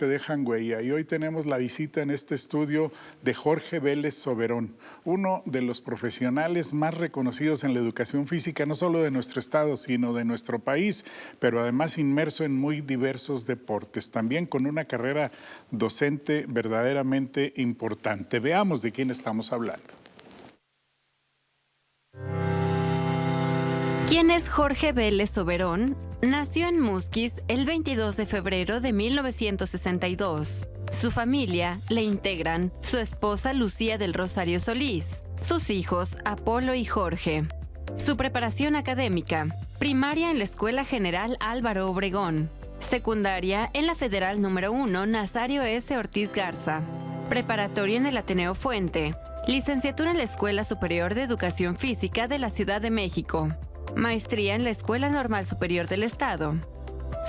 te dejan huella. Y hoy tenemos la visita en este estudio de Jorge Vélez Soberón, uno de los profesionales más reconocidos en la educación física, no solo de nuestro estado, sino de nuestro país, pero además inmerso en muy diversos deportes, también con una carrera docente verdaderamente importante. Veamos de quién estamos hablando. ¿Quién es Jorge Vélez Soberón? Nació en Musquis el 22 de febrero de 1962. Su familia le integran su esposa Lucía del Rosario Solís, sus hijos Apolo y Jorge. Su preparación académica: primaria en la Escuela General Álvaro Obregón, secundaria en la Federal número 1 Nazario S. Ortiz Garza, preparatoria en el Ateneo Fuente, licenciatura en la Escuela Superior de Educación Física de la Ciudad de México, maestría en la Escuela Normal Superior del Estado.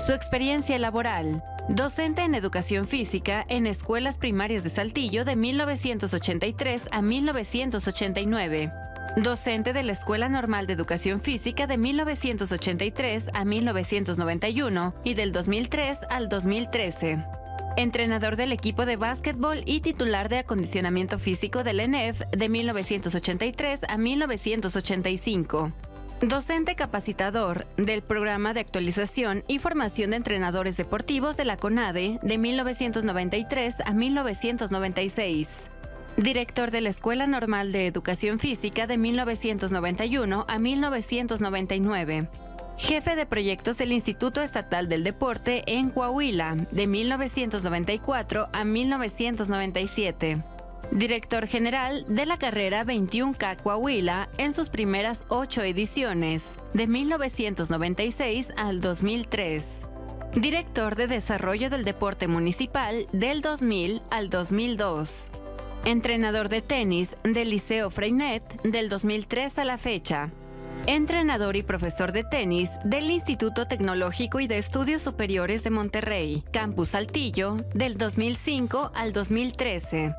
Su experiencia laboral: docente en Educación Física en escuelas primarias de Saltillo de 1983 a 1989. Docente de la Escuela Normal de Educación Física de 1983 a 1991 y del 2003 al 2013. Entrenador del equipo de básquetbol y titular de acondicionamiento físico del ENEF de 1983 a 1985. Docente capacitador del Programa de Actualización y Formación de Entrenadores Deportivos de la CONADE de 1993 a 1996. Director de la Escuela Normal de Educación Física de 1991 a 1999. Jefe de proyectos del Instituto Estatal del Deporte en Coahuila de 1994 a 1997. Director general de la carrera 21K Coahuila en sus primeras 8 ediciones, de 1996 al 2003. Director de Desarrollo del Deporte Municipal del 2000 al 2002. Entrenador de tenis del Liceo Freinet del 2003 a la fecha. Entrenador y profesor de tenis del Instituto Tecnológico y de Estudios Superiores de Monterrey, Campus Saltillo, del 2005 al 2013.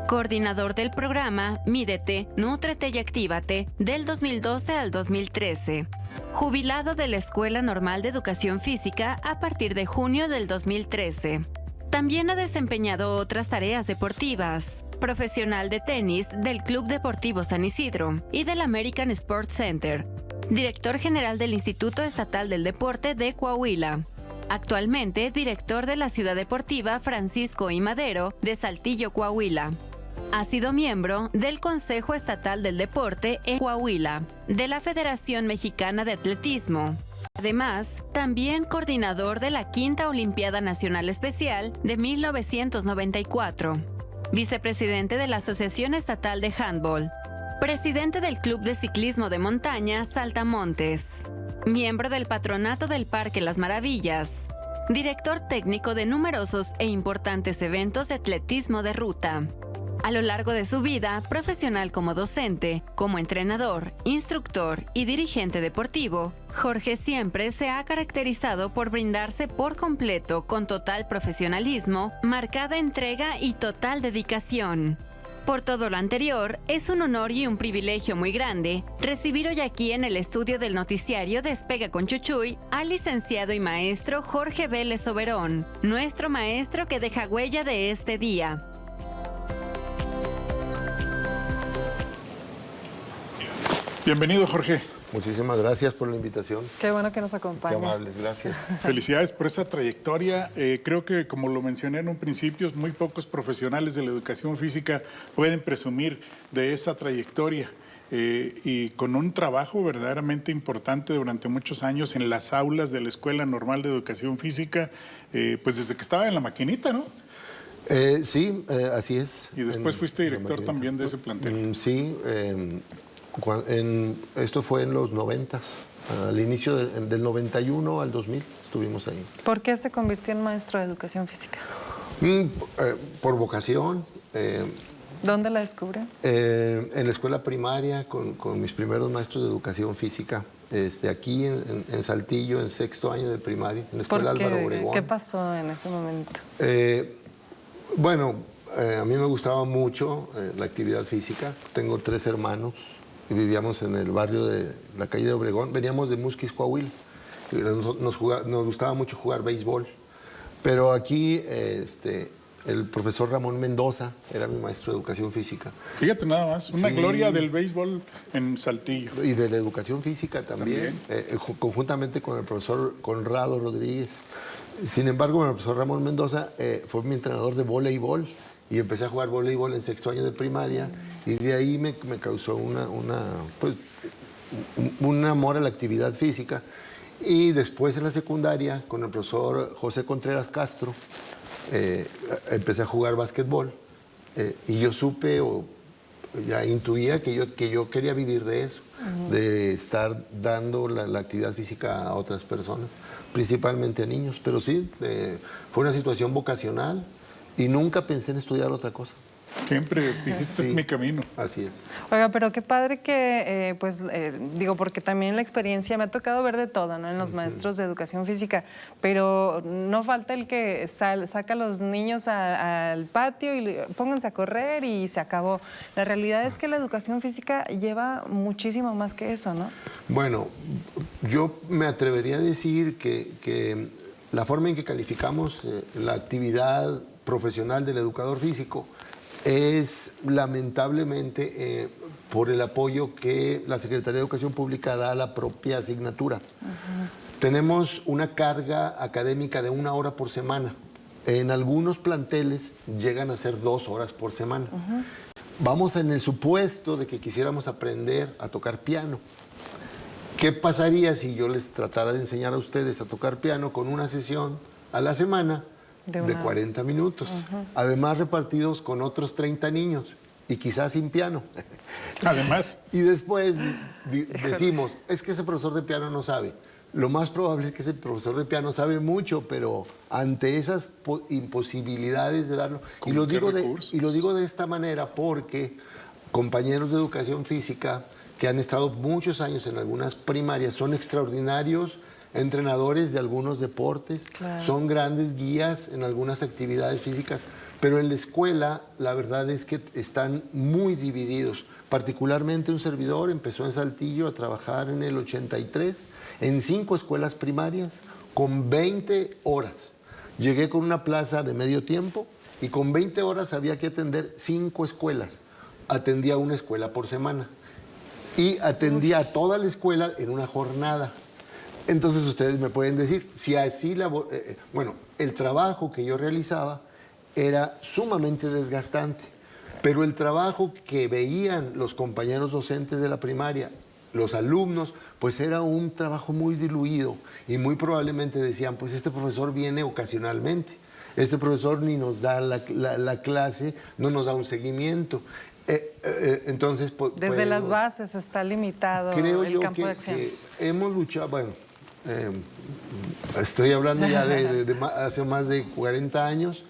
Coordinador del programa Mídete, Nútrete y Actívate del 2012 al 2013. Jubilado de la Escuela Normal de Educación Física a partir de junio del 2013. También ha desempeñado otras tareas deportivas. Profesional de tenis del Club Deportivo San Isidro y del American Sports Center. Director general del Instituto Estatal del Deporte de Coahuila. Actualmente director de la Ciudad Deportiva Francisco I. Madero de Saltillo, Coahuila. Ha sido miembro del Consejo Estatal del Deporte en Coahuila, de la Federación Mexicana de Atletismo. Además, también coordinador de la Quinta Olimpiada Nacional Especial de 1994. Vicepresidente de la Asociación Estatal de Handball. Presidente del Club de Ciclismo de Montaña Saltamontes. Miembro del Patronato del Parque Las Maravillas. Director técnico de numerosos e importantes eventos de atletismo de ruta. A lo largo de su vida profesional como docente, como entrenador, instructor y dirigente deportivo, Jorge siempre se ha caracterizado por brindarse por completo con total profesionalismo, marcada entrega y total dedicación. Por todo lo anterior, es un honor y un privilegio muy grande recibir hoy aquí en el estudio del noticiario Despega con Chuchuy al licenciado y maestro Jorge Vélez Soberón, nuestro maestro que deja huella de este día. Bienvenido, Jorge. Muchísimas gracias por la invitación. Qué bueno que nos acompaña. Qué amables, gracias. Felicidades por esa trayectoria. Creo que, como lo mencioné en un principio, muy pocos profesionales de la educación física pueden presumir de esa trayectoria. Y con un trabajo verdaderamente importante durante muchos años en las aulas de la Escuela Normal de Educación Física, pues desde que estaba en la maquinita, ¿no? Sí, así es. Y después fuiste director también de ese plantel. Sí, esto fue en los 90, al inicio del 91 al 2000 estuvimos ahí. ¿Por qué se convirtió en maestro de educación física? Por vocación. ¿Dónde la descubre? En la escuela primaria, con mis primeros maestros de educación física. Aquí en Saltillo, en sexto año de primaria, en la escuela Álvaro Obregón. ¿Qué pasó en ese momento? Bueno, a mí me gustaba mucho la actividad física. Tengo 3 hermanos y vivíamos en el barrio de la calle de Obregón. Veníamos de Musquis, Coahuila. Nos gustaba mucho jugar béisbol. Pero aquí el profesor Ramón Mendoza era mi maestro de educación física. Fíjate nada más, una Sí. gloria del béisbol en Saltillo. Y de la educación física también. Conjuntamente con el profesor Conrado Rodríguez. Sin embargo, el profesor Ramón Mendoza fue mi entrenador de voleibol y empecé a jugar voleibol en 6º año de primaria y de ahí me causó un amor a la actividad física. Y después en la secundaria, con el profesor José Contreras Castro, empecé a jugar básquetbol y yo supe o ya intuía que yo quería vivir de eso, de estar dando la actividad física a otras personas, principalmente a niños. Pero sí, fue una situación vocacional y nunca pensé en estudiar otra cosa. Siempre dijiste, Sí. es mi camino. Así es. Oiga, pero qué padre que, digo, porque también la experiencia me ha tocado ver de todo, ¿no? En los maestros de educación física, pero no falta el que saca a los niños al patio y pónganse a correr y se acabó. La realidad es que la educación física lleva muchísimo más que eso, ¿no? Bueno, yo me atrevería a decir que la forma en que calificamos la actividad profesional del educador físico es lamentablemente por el apoyo que la Secretaría de Educación Pública da a la propia asignatura. Tenemos una carga académica de 1 hora por semana. En algunos planteles llegan a ser 2 horas por semana. Vamos en el supuesto de que quisiéramos aprender a tocar piano. ¿Qué pasaría si yo les tratara de enseñar a ustedes a tocar piano con una sesión a la semana de 40 minutos? Además repartidos con otros 30 niños y quizás sin piano. Además, Y después decimos, es que ese profesor de piano no sabe. Lo más probable es que ese profesor de piano sabe mucho, pero ante esas imposibilidades de darlo... Y ¿Con lo, qué digo recursos? y lo digo de esta manera porque compañeros de educación física que han estado muchos años en algunas primarias son extraordinarios entrenadores de algunos deportes, Claro. son grandes guías en algunas actividades físicas, pero en la escuela la verdad es que están muy divididos. Particularmente un servidor empezó en Saltillo a trabajar en el 83 en 5 escuelas primarias con 20 horas. Llegué con una plaza de medio tiempo y con 20 horas había que atender 5 escuelas. Atendía una escuela por semana y atendía a toda la escuela en una jornada. Entonces ustedes me pueden decir, si así el trabajo que yo realizaba era sumamente desgastante, pero el trabajo que veían los compañeros docentes de la primaria, los alumnos, pues era un trabajo muy diluido y muy probablemente decían, pues este profesor viene ocasionalmente, este profesor ni nos da la clase, no nos da un seguimiento. Entonces, Desde las bases está limitado creo el yo campo de acción. que hemos luchado, bueno, estoy hablando ya de hace más de 40 años,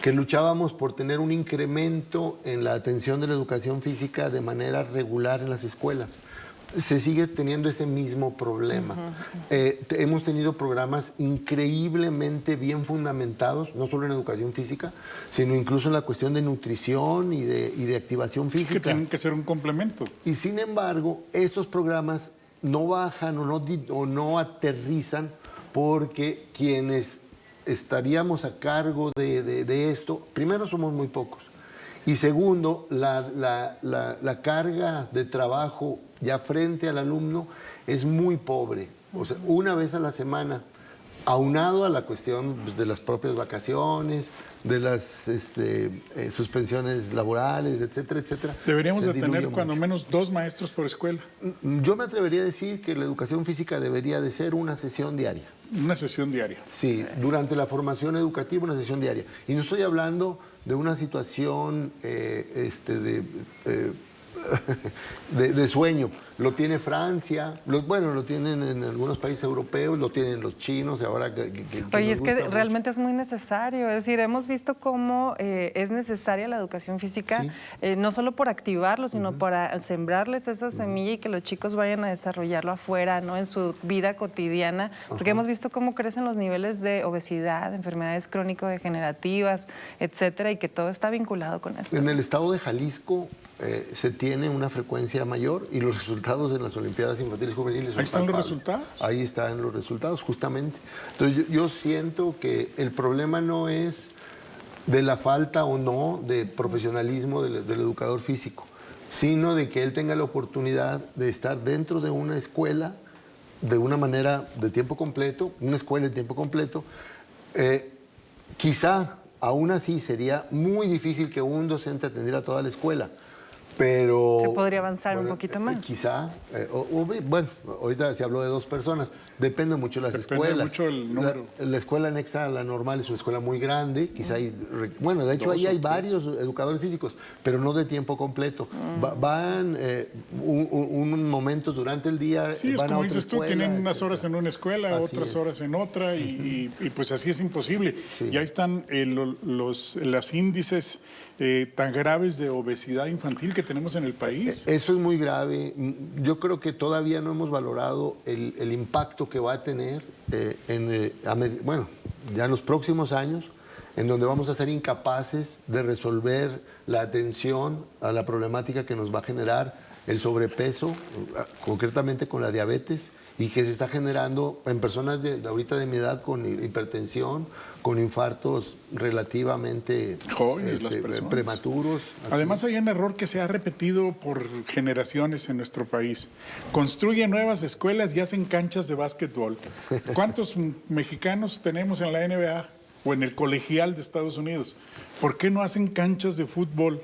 que luchábamos por tener un incremento en la atención de la educación física de manera regular en las escuelas. Se sigue teniendo ese mismo problema. Hemos tenido programas increíblemente bien fundamentados, no solo en educación física, sino incluso en la cuestión de nutrición y de activación es que física. tienen que ser un complemento. Y sin embargo, estos programas no bajan o no aterrizan porque quienes estaríamos a cargo de esto, primero somos muy pocos y segundo, la carga de trabajo ya frente al alumno es muy pobre. O sea, una vez a la semana, aunado a la cuestión de las propias vacaciones, de las suspensiones laborales, etcétera, etcétera. Deberíamos se de tener diluye cuando mucho. menos 2 maestros por escuela. Yo me atrevería a decir que la educación física debería de ser una sesión diaria. Una sesión diaria. Sí, durante la formación educativa, una sesión diaria. Y no estoy hablando de una situación de sueño. Lo tiene Francia, lo tienen en algunos países europeos, lo tienen los chinos, y ahora que Oye, nos es que gusta mucho. realmente es muy necesario. Es decir, hemos visto cómo es necesaria la educación física, no solo por activarlo, sino para sembrarles esa semilla y que los chicos vayan a desarrollarlo afuera, ¿no? En su vida cotidiana, porque hemos visto cómo crecen los niveles de obesidad, enfermedades crónico-degenerativas, etcétera, y que todo está vinculado con esto. En el estado de Jalisco se tiene una frecuencia mayor y los resultados resultados en las Olimpiadas Infantiles Juveniles. Ahí están los resultados. Ahí están los resultados, justamente. Entonces yo siento que el problema no es de la falta o no de profesionalismo del educador físico, sino de que él tenga la oportunidad de estar dentro de una escuela de una manera de tiempo completo, una escuela de tiempo completo. Quizá, aún así, sería muy difícil que un docente atendiera toda la escuela, pero... Se podría avanzar un poquito más. Quizá, bueno, ahorita se habló de 2 personas, depende mucho de las escuelas. Depende mucho el número. La escuela anexa a la normal es una escuela muy grande, quizá hay, bueno, de hecho ahí hay varios educadores físicos, pero no de tiempo completo. Van un momento durante el día, Sí, es van a como otra dices tú, escuela, tienen unas etcétera. horas en una escuela, Así otras es. horas en otra, y pues así es imposible. Y ahí están los índices tan graves de obesidad infantil que tenemos en el país. Eso es muy grave. Yo creo que todavía no hemos valorado el impacto que va a tener bueno, ya en los próximos años, en donde vamos a ser incapaces de resolver la atención a la problemática que nos va a generar el sobrepeso, concretamente con la diabetes, y que se está generando en personas ahorita de mi edad con hipertensión, con infartos relativamente Jóvenes las personas. prematuros. Así. Además hay un error que se ha repetido por generaciones en nuestro país. Construyen nuevas escuelas y hacen canchas de básquetbol. ¿Cuántos mexicanos tenemos en la NBA o en el colegial de Estados Unidos? ¿Por qué no hacen canchas de fútbol?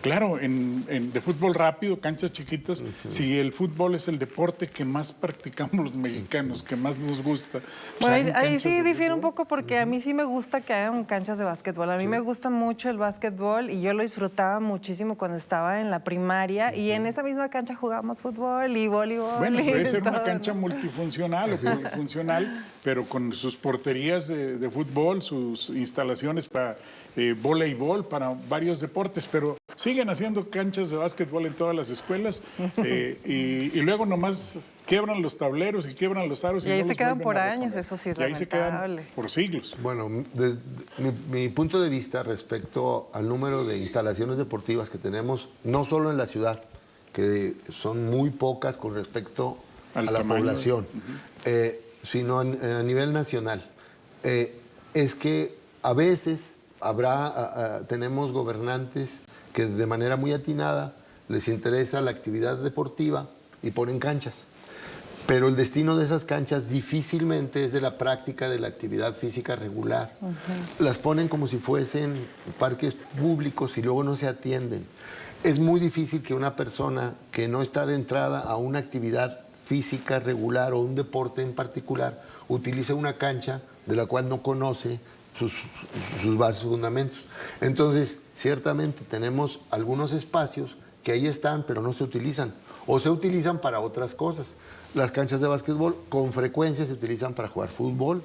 Claro, de fútbol rápido, canchas chiquitas, si el fútbol es el deporte que más practicamos los mexicanos, que más nos gusta. Pues Bueno, ahí canchas sí de difiere un fútbol. poco porque a mí sí me gusta que hagan canchas de básquetbol. A mí me gusta mucho el básquetbol y yo lo disfrutaba muchísimo cuando estaba en la primaria y en esa misma cancha jugábamos fútbol y voleibol. Bueno, y puede ser una todo, cancha ¿no? multifuncional o polifuncional, pero con sus porterías de fútbol, sus instalaciones para voleibol, para varios deportes, pero siguen haciendo canchas de básquetbol en todas las escuelas y luego nomás quiebran los tableros y quiebran los aros. Y ahí no se los quedan vuelven por a años, reponer. eso sí es Y ahí se quedan lamentable. por siglos. Bueno, mi punto de vista respecto al número de instalaciones deportivas que tenemos, no solo en la ciudad, que son muy pocas con respecto a Al la tamaño. población, sino a nivel nacional, es que a veces tenemos gobernantes que de manera muy atinada les interesa la actividad deportiva y ponen canchas. Pero el destino de esas canchas difícilmente es de la práctica de la actividad física regular. Las ponen como si fuesen parques públicos y luego no se atienden. Es muy difícil que una persona que no está de entrada a una actividad física regular o un deporte en particular utilice una cancha de la cual no conoce sus bases, fundamentos. Entonces, ciertamente tenemos algunos espacios que ahí están, pero no se utilizan, o se utilizan para otras cosas. Las canchas de básquetbol con frecuencia se utilizan para jugar fútbol,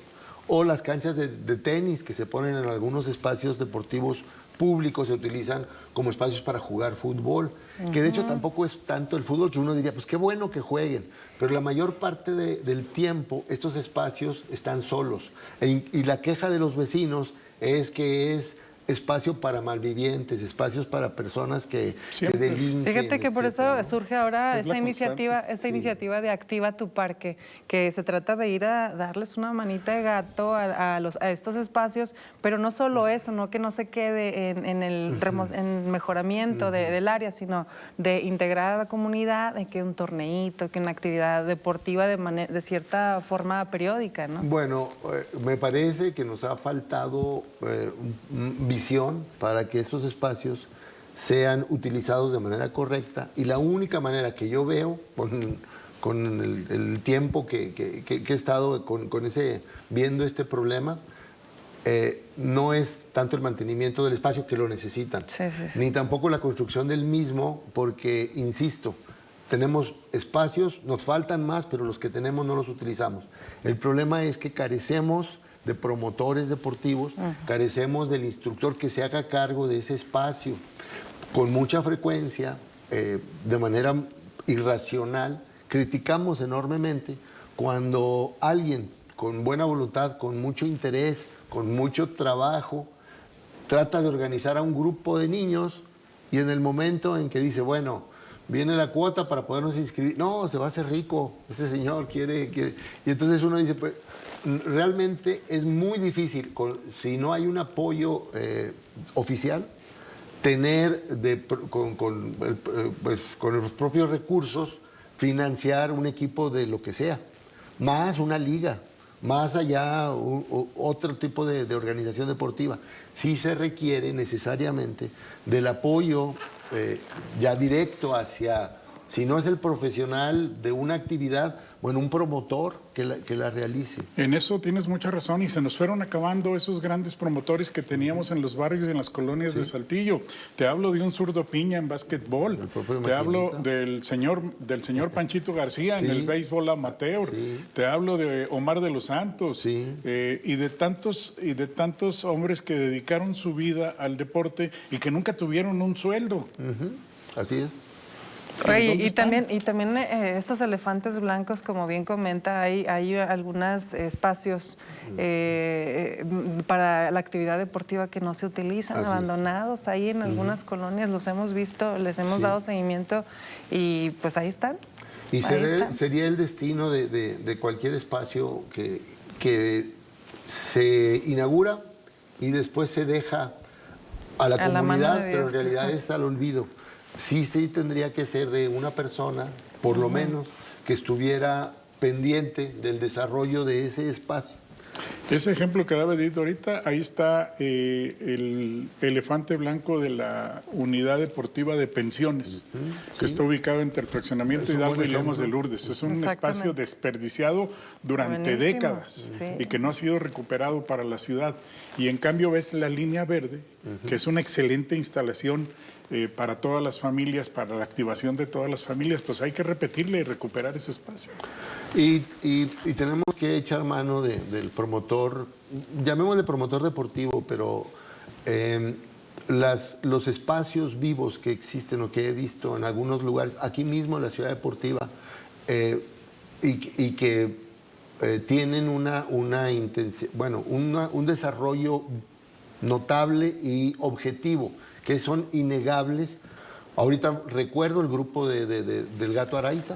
o las canchas de tenis que se ponen en algunos espacios deportivos públicos se utilizan como espacios para jugar fútbol, que de hecho tampoco es tanto el fútbol que uno diría, pues qué bueno que jueguen, pero la mayor parte del tiempo estos espacios están solos. Y la queja de los vecinos es que es espacio para malvivientes, espacios para personas que delinquen. Fíjate que por etcétera, eso surge ahora Es la esta iniciativa de Activa tu Parque, que se trata de ir a darles una manita de gato a estos espacios, pero no solo eso, no que no se quede en el mejoramiento del área, sino de integrar a la comunidad, de que un torneito, que una actividad deportiva de cierta forma periódica, ¿no? Bueno, me parece que nos ha faltado visión para que estos espacios sean utilizados de manera correcta, y la única manera que yo veo con el tiempo que he estado viendo este problema, no es tanto el mantenimiento del espacio, que lo necesitan, ni tampoco la construcción del mismo, porque, insisto, tenemos espacios, nos faltan más, pero los que tenemos no los utilizamos. El problema es que carecemos de promotores deportivos, carecemos del instructor que se haga cargo de ese espacio. Con mucha frecuencia, de manera irracional, criticamos enormemente cuando alguien con buena voluntad, con mucho interés, con mucho trabajo, trata de organizar a un grupo de niños, y en el momento en que dice, bueno, viene la cuota para podernos inscribir. No, se va a hacer rico, ese señor quiere. Y entonces uno dice, pues, realmente es muy difícil, si no hay un apoyo oficial, tener con los propios recursos, financiar un equipo de lo que sea, más una liga, más allá otro tipo de organización deportiva. Sí se requiere necesariamente del apoyo ya directo hacia, si no es el profesional de una actividad, bueno, un promotor que la realice. En eso tienes mucha razón y se nos fueron acabando esos grandes promotores que teníamos en los barrios y en las colonias de Saltillo. Te hablo de un Zurdo Piña en básquetbol, te hablo del señor Panchito García en el béisbol amateur, te hablo de Omar de los Santos y de tantos hombres que dedicaron su vida al deporte y que nunca tuvieron un sueldo. Así es. Oye, y también estos elefantes blancos, como bien comenta, hay algunos espacios para la actividad deportiva que no se utilizan, abandonados ahí en algunas colonias, los hemos visto, les hemos dado seguimiento y pues ahí están. Y sería el destino de cualquier espacio que se inaugura y después se deja a la comunidad, pero en realidad es al olvido. Sí tendría que ser de una persona, por lo menos, que estuviera pendiente del desarrollo de ese espacio. Ese ejemplo que daba Edith ahorita, ahí está el elefante blanco de la unidad deportiva de pensiones, que está ubicado entre el fraccionamiento Hidalgo y Lomas de Lourdes. Es un espacio desperdiciado durante décadas y que no ha sido recuperado para la ciudad. Y en cambio ves la línea verde, que es una excelente instalación para todas las familias, para la activación de todas las familias, pues hay que repetirle y recuperar ese espacio. Y tenemos que echar mano del promotor, llamémosle promotor deportivo, pero los espacios vivos que existen o que he visto en algunos lugares, aquí mismo en la ciudad deportiva, y que tienen un desarrollo notable y objetivo, que son innegables. Ahorita recuerdo el grupo del Gato Araiza,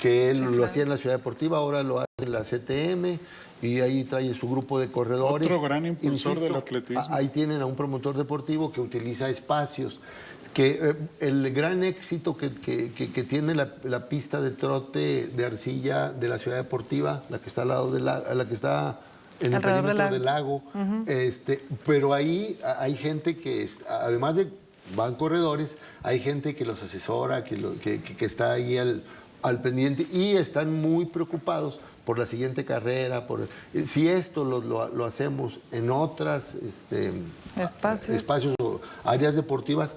que él lo hacía en la Ciudad Deportiva, ahora lo hace en la CTM, y ahí trae su grupo de corredores. Otro gran impulsor del atletismo. Ahí tienen a un promotor deportivo que utiliza espacios, que el gran éxito que tiene la pista de trote de arcilla de la Ciudad Deportiva, la que está al lado la que está en el perímetro del lago, pero ahí hay gente que, además de van corredores, hay gente que los asesora, que está ahí al pendiente y están muy preocupados por la siguiente carrera. Si esto lo hacemos en otras espacios o áreas deportivas,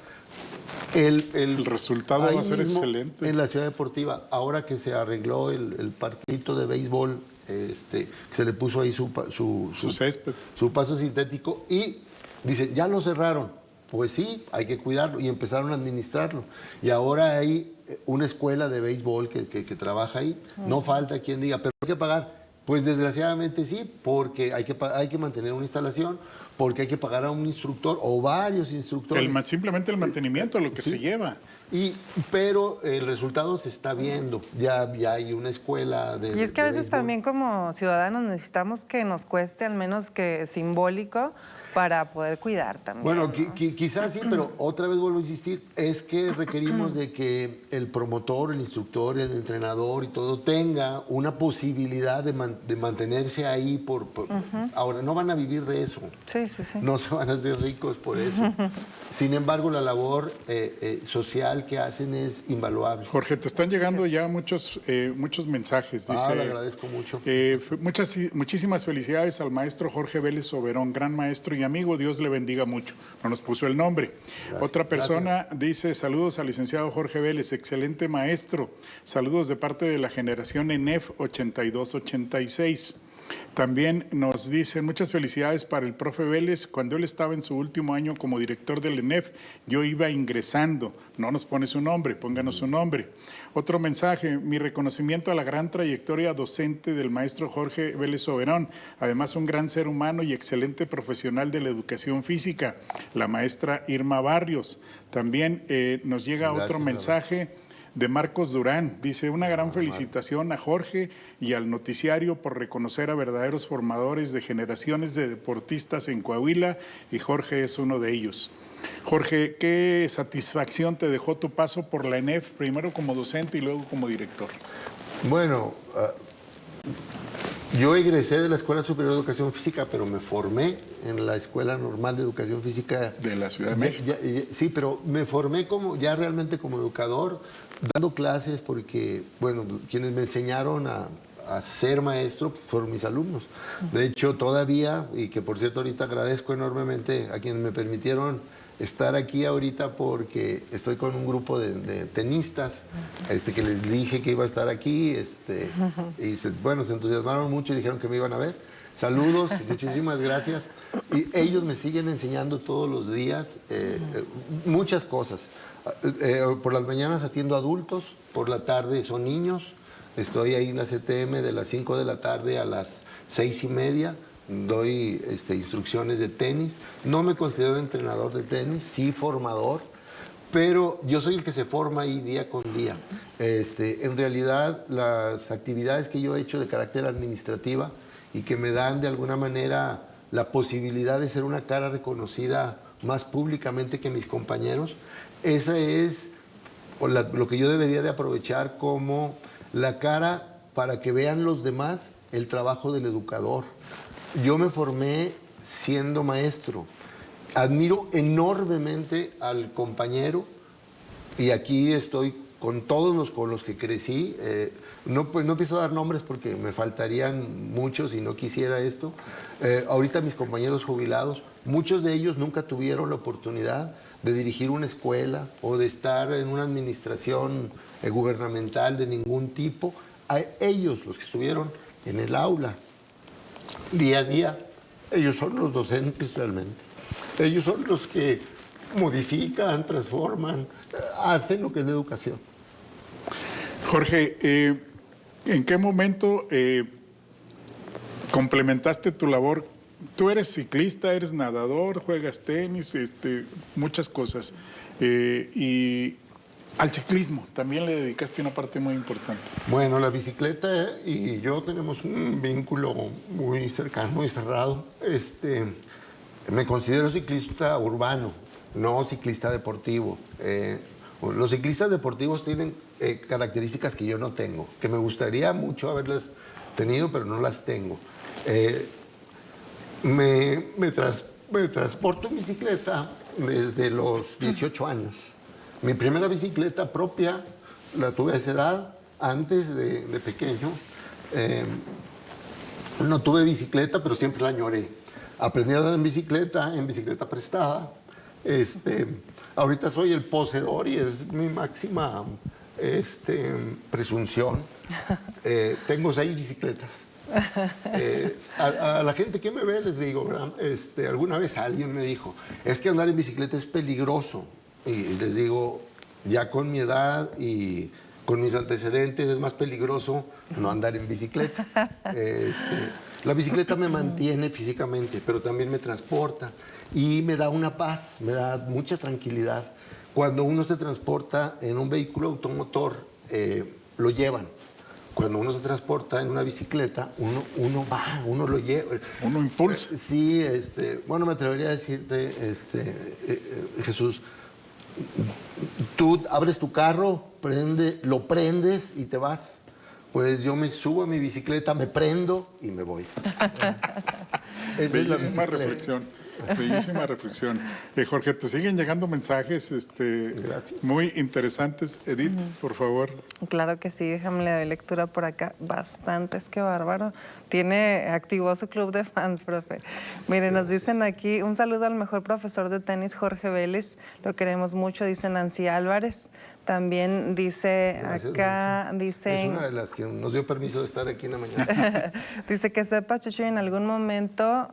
el resultado va a ser excelente. En la Ciudad Deportiva, ahora que se arregló el parquito de béisbol, se le puso ahí su césped, su paso sintético, y dice, ya lo cerraron. Pues sí, hay que cuidarlo, y empezaron a administrarlo. Y ahora hay una escuela de béisbol que trabaja ahí. No falta quien diga, pero hay que pagar. Pues desgraciadamente sí, porque hay que mantener una instalación, porque hay que pagar a un instructor o varios instructores. Simplemente el mantenimiento, lo que se lleva. Pero el resultado se está viendo. Ya hay una escuela de... Y es que a veces béisbol. También como ciudadanos necesitamos que nos cueste al menos que simbólico para poder cuidar también. Bueno, ¿no? quizás sí, pero otra vez vuelvo a insistir, es que requerimos de que el promotor, el instructor, el entrenador y todo tenga una posibilidad de mantenerse ahí Ahora, no van a vivir de eso. Sí. No se van a hacer ricos por eso. Sin embargo, la labor social que hacen es invaluable. Jorge, te están llegando ya muchos mensajes. Dice, le agradezco mucho. Muchísimas felicidades al maestro Jorge Vélez Soberón, gran maestro y amigo, Dios le bendiga mucho. No nos puso el nombre. Gracias, Otra persona dice, saludos al licenciado Jorge Vélez, excelente maestro. Saludos de parte de la generación ENEF 8286. También nos dicen muchas felicidades para el profe Vélez. Cuando él estaba en su último año como director del ENEF, yo iba ingresando. No nos pone su nombre, pónganos su nombre. Otro mensaje, mi reconocimiento a la gran trayectoria docente del maestro Jorge Vélez Soberón, además un gran ser humano y excelente profesional de la educación física, la maestra Irma Barrios. También nos llega otro mensaje de Marcos Durán. Dice, una gran felicitación a Jorge y al noticiario por reconocer a verdaderos formadores de generaciones de deportistas en Coahuila, y Jorge es uno de ellos. Jorge, ¿qué satisfacción te dejó tu paso por la ENEF, primero como docente y luego como director? Bueno, yo egresé de la Escuela Superior de Educación Física, pero me formé en la Escuela Normal de Educación Física De la Ciudad de México. Sí, pero me formé ya realmente como educador, dando clases, porque, bueno, quienes me enseñaron a ser maestro fueron mis alumnos. De hecho, todavía, y que por cierto ahorita agradezco enormemente a quienes me permitieron estar aquí ahorita, porque estoy con un grupo de tenistas que les dije que iba a estar aquí, y bueno, se entusiasmaron mucho y dijeron que me iban a ver. Saludos, muchísimas gracias. Y ellos me siguen enseñando todos los días muchas cosas. Por las mañanas atiendo adultos, por la tarde son niños. Estoy ahí en la CTM de las 5 de la tarde a las 6:30. Doy instrucciones de tenis. No me considero entrenador de tenis, sí formador, pero yo soy el que se forma ahí día con día. En realidad, las actividades que yo he hecho de carácter administrativa y que me dan de alguna manera la posibilidad de ser una cara reconocida más públicamente que mis compañeros, esa es lo que yo debería de aprovechar como la cara para que vean los demás el trabajo del educador. Yo me formé siendo maestro. Admiro enormemente al compañero, y aquí estoy con todos los con los que crecí. No empiezo a dar nombres porque me faltarían muchos y no quisiera esto. Ahorita mis compañeros jubilados, muchos de ellos nunca tuvieron la oportunidad de dirigir una escuela o de estar en una administración gubernamental de ningún tipo. A ellos, los que estuvieron en el aula, día a día, ellos son los docentes realmente. Ellos son los que modifican, transforman, hacen lo que es la educación. Jorge, ¿en qué momento complementaste tu labor? Tú eres ciclista, eres nadador, juegas tenis, muchas cosas. Y al ciclismo también le dedicaste una parte muy importante. Bueno, la bicicleta y yo tenemos un vínculo muy cercano, muy cerrado. Me considero ciclista urbano, no ciclista deportivo. Los ciclistas deportivos tienen características que yo no tengo, que me gustaría mucho haberlas tenido, pero no las tengo. Me transporto en bicicleta desde los 18 años. Mi primera bicicleta propia la tuve a esa edad, antes de pequeño. No tuve bicicleta, pero siempre la añoré. Aprendí a andar en bicicleta prestada. Ahorita soy el poseedor y es mi máxima presunción. Tengo 6 bicicletas. A la gente que me ve les digo, ¿verdad? Alguna vez alguien me dijo, es que andar en bicicleta es peligroso. Y les digo, ya con mi edad y con mis antecedentes es más peligroso no andar en bicicleta. La bicicleta me mantiene físicamente, pero también me transporta y me da una paz, me da mucha tranquilidad. Cuando uno se transporta en un vehículo automotor, lo llevan. Cuando uno se transporta en una bicicleta, uno va, uno lo lleva. Uno impulsa. Sí, bueno, me atrevería a decirte, Jesús, tú abres tu carro, lo prendes y te vas. Pues yo me subo a mi bicicleta, me prendo y me voy. Es la misma reflexión. Bellísima reflexión. Jorge, te siguen llegando mensajes Gracias. muy interesantes. Edith, por favor. Claro que sí, déjame le doy lectura por acá. Bastantes, qué bárbaro. Activó su club de fans, profe. Miren, nos dicen aquí, un saludo al mejor profesor de tenis, Jorge Vélez. Lo queremos mucho, dice Nancy Álvarez. También dice Gracias, acá, Nancy. dicen... Es una de las que nos dio permiso de estar aquí en la mañana. Dice que sepa, Chuchuy, en algún momento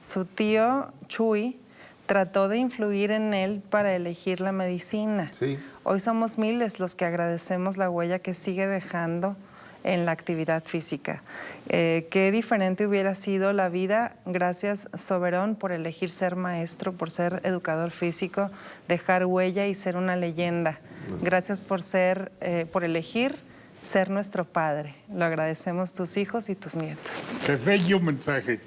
su tío Chuy trató de influir en él para elegir la medicina. Sí. Hoy somos miles los que agradecemos la huella que sigue dejando en la actividad física. Qué diferente hubiera sido la vida. Gracias, Soberón, por elegir ser maestro, por ser educador físico, dejar huella y ser una leyenda. Gracias por elegir ser nuestro padre. Lo agradecemos tus hijos y tus nietos. Qué bello mensaje.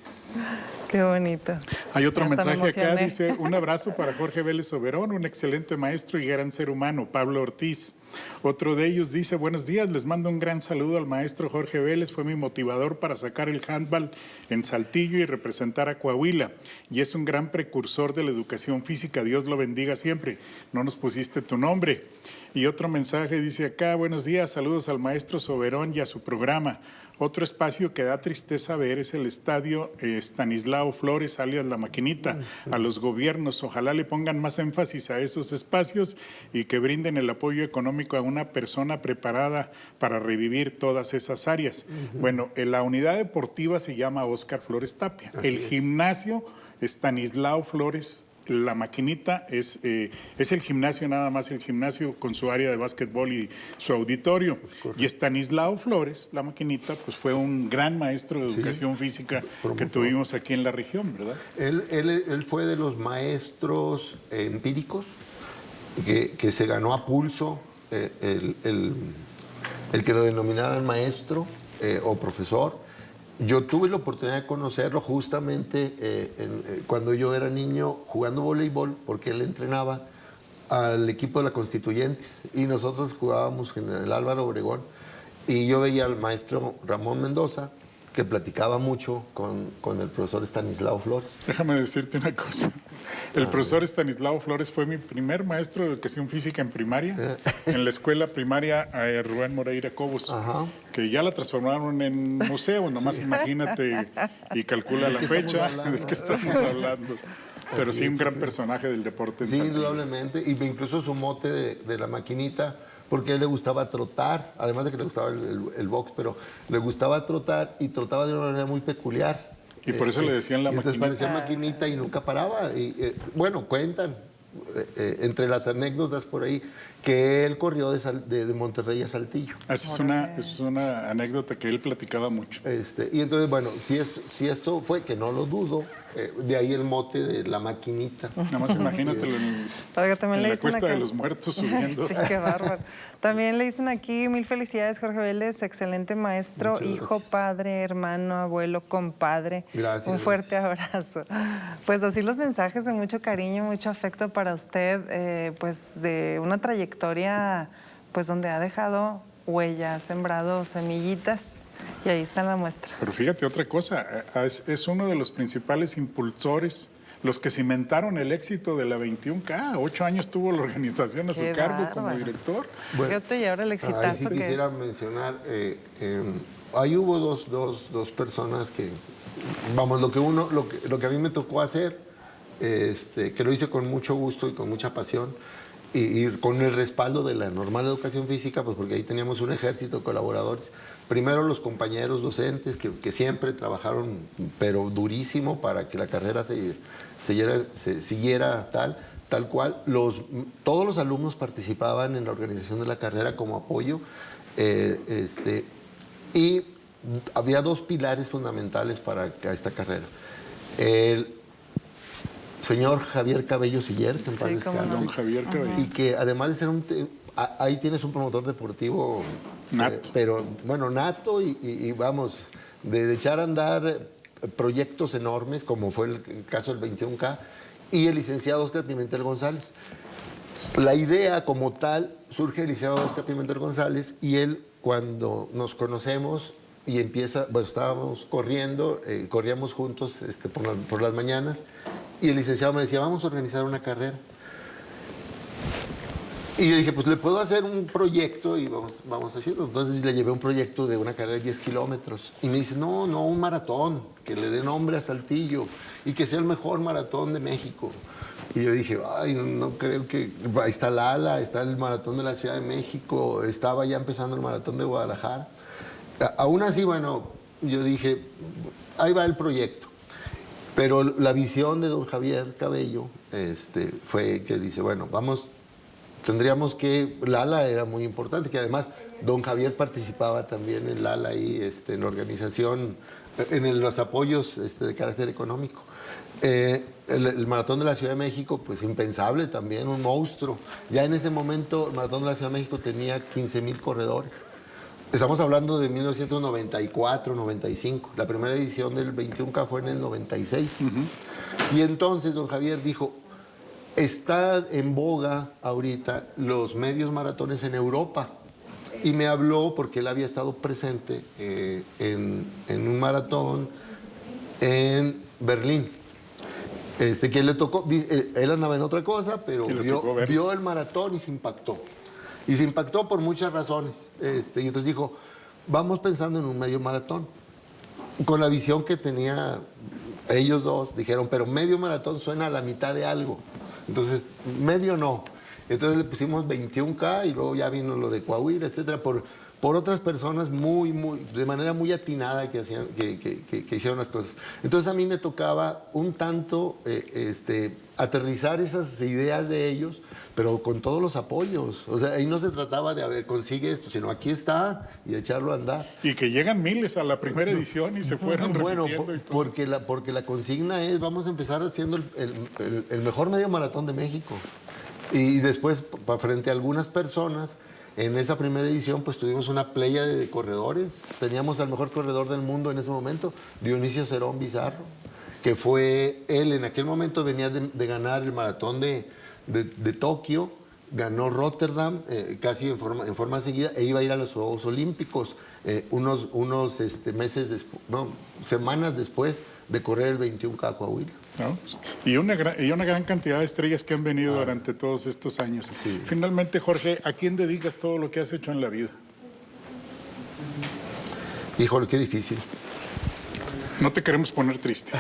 Qué bonito. Hay otro Hasta me mensaje acá, emocioné. dice, un abrazo para Jorge Vélez Soberón, un excelente maestro y gran ser humano, Pablo Ortiz. Otro de ellos dice, buenos días, les mando un gran saludo al maestro Jorge Vélez, fue mi motivador para sacar el handball en Saltillo y representar a Coahuila, y es un gran precursor de la educación física, Dios lo bendiga siempre. No nos pusiste tu nombre. Y otro mensaje dice acá, buenos días, saludos al maestro Soberón y a su programa. Otro espacio que da tristeza ver es el estadio Estanislao Flores, alias La Maquinita. A los gobiernos, ojalá le pongan más énfasis a esos espacios y que brinden el apoyo económico a una persona preparada para revivir todas esas áreas. Bueno, la unidad deportiva se llama Óscar Flores Tapia. El gimnasio Estanislao Flores La Maquinita es el gimnasio, nada más el gimnasio con su área de básquetbol y su auditorio. Y Estanislao Flores, La Maquinita, pues fue un gran maestro de educación física que tuvimos aquí en la región, ¿verdad? Él fue de los maestros empíricos que se ganó a pulso el que lo denominaran maestro o profesor. Yo tuve la oportunidad de conocerlo justamente cuando yo era niño jugando voleibol, porque él entrenaba al equipo de la Constituyentes y nosotros jugábamos en el Álvaro Obregón y yo veía al maestro Ramón Mendoza que platicaba mucho con el profesor Estanislao Flores. Déjame decirte una cosa. El profesor Estanislao Flores fue mi primer maestro de educación física en primaria, en la escuela primaria Rubén Moreira Cobos, que ya la transformaron en museo, nomás imagínate y calcula la fecha de qué estamos hablando. Pero sí, un gran personaje del deporte en Sí, Saltillo. indudablemente, y incluso su mote de La Maquinita, porque a él le gustaba trotar, además de que le gustaba el box, pero le gustaba trotar y trotaba de una manera muy peculiar. Y por eso le decían La Entonces Maquinita. parecía maquinita y nunca paraba. Y, bueno, cuentan, entre las anécdotas por ahí, que él corrió de Monterrey a Saltillo. Esa es una anécdota que él platicaba mucho. Y entonces, bueno, si esto fue, que no lo dudo, de ahí el mote de La Maquinita. Nada más imagínatelo en También le la dicen cuesta acá- de los muertos subiendo. Sí, qué bárbaro. También le dicen aquí, mil felicidades, Jorge Vélez, excelente maestro, Muchas hijo, gracias. padre, hermano, abuelo, compadre. Gracias. Un fuerte abrazo. Pues así los mensajes de mucho cariño, mucho afecto para usted, pues de una trayectoria pues donde ha dejado huellas, sembrado semillitas y ahí está la muestra. Pero fíjate otra cosa, es uno de los principales impulsores, los que cimentaron el éxito de la 21K. 8 años tuvo la organización a su Qué cargo como bárbaro. director. Bueno, Fíjate, y ahora el ahí sí exitazo que quisiera es. mencionar, ahí hubo dos personas que, vamos, lo que a mí me tocó hacer, que lo hice con mucho gusto y con mucha pasión, y con el respaldo de la normal educación física, pues porque ahí teníamos un ejército de colaboradores. Primero los compañeros docentes que siempre trabajaron, pero durísimo para que la carrera se siguiera tal cual. Todos los alumnos participaban en la organización de la carrera como apoyo. Y había dos pilares fundamentales para esta carrera. El señor Javier Cabello Siller, que en paz Sí, cómo descanse, no. Don Javier Cabello. y que además de ser ahí tienes un promotor deportivo Nato. pero bueno, nato y vamos, de echar a andar proyectos enormes, como fue el caso del 21K, y el licenciado Oscar Pimentel González. La idea como tal surge del licenciado Oscar Pimentel González, y él, cuando nos conocemos, y empieza, bueno, estábamos corriendo, corríamos juntos por las mañanas, y el licenciado me decía, vamos a organizar una carrera. Y yo dije, pues le puedo hacer un proyecto y vamos haciendo. Entonces le llevé un proyecto de una carrera de 10 kilómetros. Y me dice, no, un maratón, que le dé nombre a Saltillo y que sea el mejor maratón de México. Y yo dije, ay, no creo que... Ahí está Lala, está el maratón de la Ciudad de México, estaba ya empezando el maratón de Guadalajara. Aún así, bueno, yo dije, ahí va el proyecto. Pero la visión de don Javier Cabello fue que dice, bueno, tendríamos que... Lala era muy importante, que además don Javier participaba también en Lala ahí, en la organización, en los apoyos de carácter económico. El Maratón de la Ciudad de México, pues impensable también, un monstruo. Ya en ese momento el Maratón de la Ciudad de México tenía 15,000 corredores. Estamos hablando de 1994, 95. La primera edición del 21K fue en el 96. Y entonces don Javier dijo, está en boga ahorita los medios maratones en Europa. Y me habló porque él había estado presente en un maratón en Berlín. Que le tocó, él andaba en otra cosa, pero vio el maratón y se impactó. Y se impactó por muchas razones. Y entonces dijo, vamos pensando en un medio maratón. Con la visión que tenía ellos dos, dijeron, pero medio maratón suena a la mitad de algo. Entonces, medio no. Entonces le pusimos 21K y luego ya vino lo de Coahuila, etcétera, por otras personas de manera muy atinada que hicieron las cosas. Entonces a mí me tocaba un tanto aterrizar esas ideas de ellos, pero con todos los apoyos. O sea, ahí no se trataba de, a ver, consigue esto, sino aquí está y echarlo a andar. Y que llegan miles a la primera edición y se fueron repitiendo. Bueno, y todo. porque la consigna es, vamos a empezar haciendo el mejor medio maratón de México. Y después, frente a algunas personas, en esa primera edición, pues tuvimos una playa de corredores. Teníamos al mejor corredor del mundo en ese momento, Dionisio Cerón Bizarro, que fue él, en aquel momento venía de ganar el maratón de Tokio, ganó Rotterdam casi en forma seguida e iba a ir a los Juegos Olímpicos unos semanas después de correr el 21K Coahuila. ¿No? Y una gran cantidad de estrellas que han venido durante todos estos años. Sí. Finalmente, Jorge, ¿a quién dedicas todo lo que has hecho en la vida? Híjole, qué difícil. No te queremos poner triste.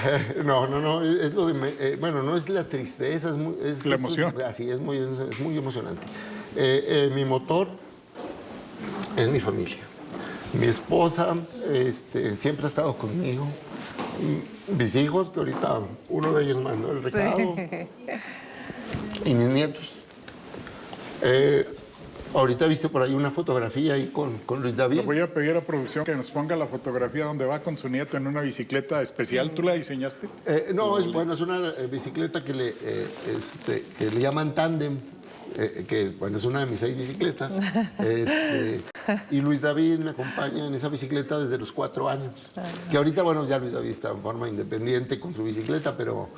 No, es lo de... bueno, no es la tristeza, es la emoción. Así, es muy emocionante. Mi motor es mi familia. Mi esposa siempre ha estado conmigo. Mis hijos, que ahorita uno de ellos mandó el recado, sí. Y mis nietos. Ahorita viste por ahí una fotografía ahí con Luis David. Le voy a pedir a producción que nos ponga la fotografía donde va con su nieto en una bicicleta especial. ¿Tú la diseñaste? No, es una bicicleta que le llaman tándem. Que bueno, es una de mis 6 bicicletas. Y Luis David me acompaña en esa bicicleta desde los 4 años. Que ahorita, bueno, ya Luis David está en forma independiente con su bicicleta, pero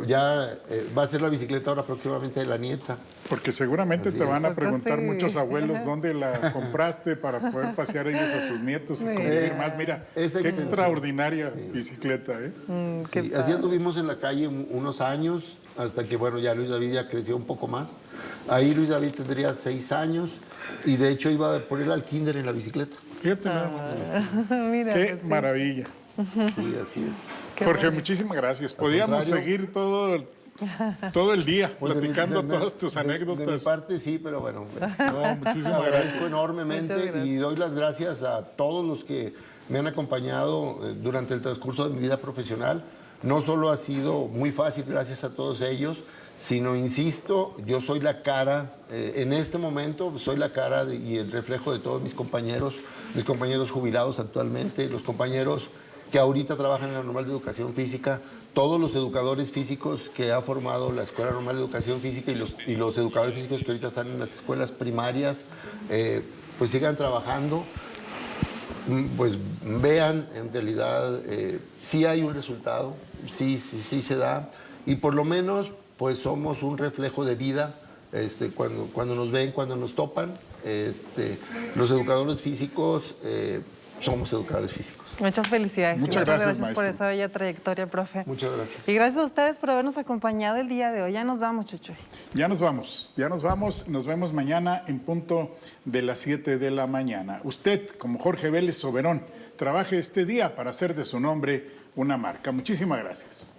ya va a ser la bicicleta ahora próximamente de la nieta. Porque seguramente te van a preguntar muchos abuelos dónde la compraste para poder pasear ellos a sus nietos y convivir más. Mira, qué extraordinaria bicicleta, ¿eh? Sí, así anduvimos en la calle unos años, hasta que, bueno, ya Luis David ya creció un poco más. Ahí Luis David tendría 6 años y de hecho iba a poner al kinder en la bicicleta. Fíjate nada más. Mira, qué maravilla. Sí, así es. Jorge, muchísimas gracias. Podíamos seguir todo el día platicando todas tus anécdotas. De mi parte sí, pero bueno. Muchísimas gracias. Agradezco enormemente y doy las gracias a todos los que me han acompañado durante el transcurso de mi vida profesional. No solo ha sido muy fácil gracias a todos ellos, sino, insisto, yo soy la cara, en este momento soy la cara y el reflejo de todos mis compañeros jubilados actualmente, los compañeros que ahorita trabajan en la Normal de Educación Física, todos los educadores físicos que ha formado la Escuela Normal de Educación Física y los educadores físicos que ahorita están en las escuelas primarias, pues sigan trabajando. Pues vean, en realidad, sí hay un resultado, sí se da, y por lo menos pues somos un reflejo de vida cuando nos ven, cuando nos topan. Los educadores físicos somos educadores físicos. Muchas felicidades. Muchas gracias, por maestro. esa bella trayectoria, profe. Muchas gracias. Y gracias a ustedes por habernos acompañado el día de hoy. Ya nos vamos, Chuchuy. Ya nos vamos. Nos vemos mañana en punto de las 7 de la mañana. Usted, como Jorge Vélez Soberón, trabaje este día para hacer de su nombre una marca. Muchísimas gracias.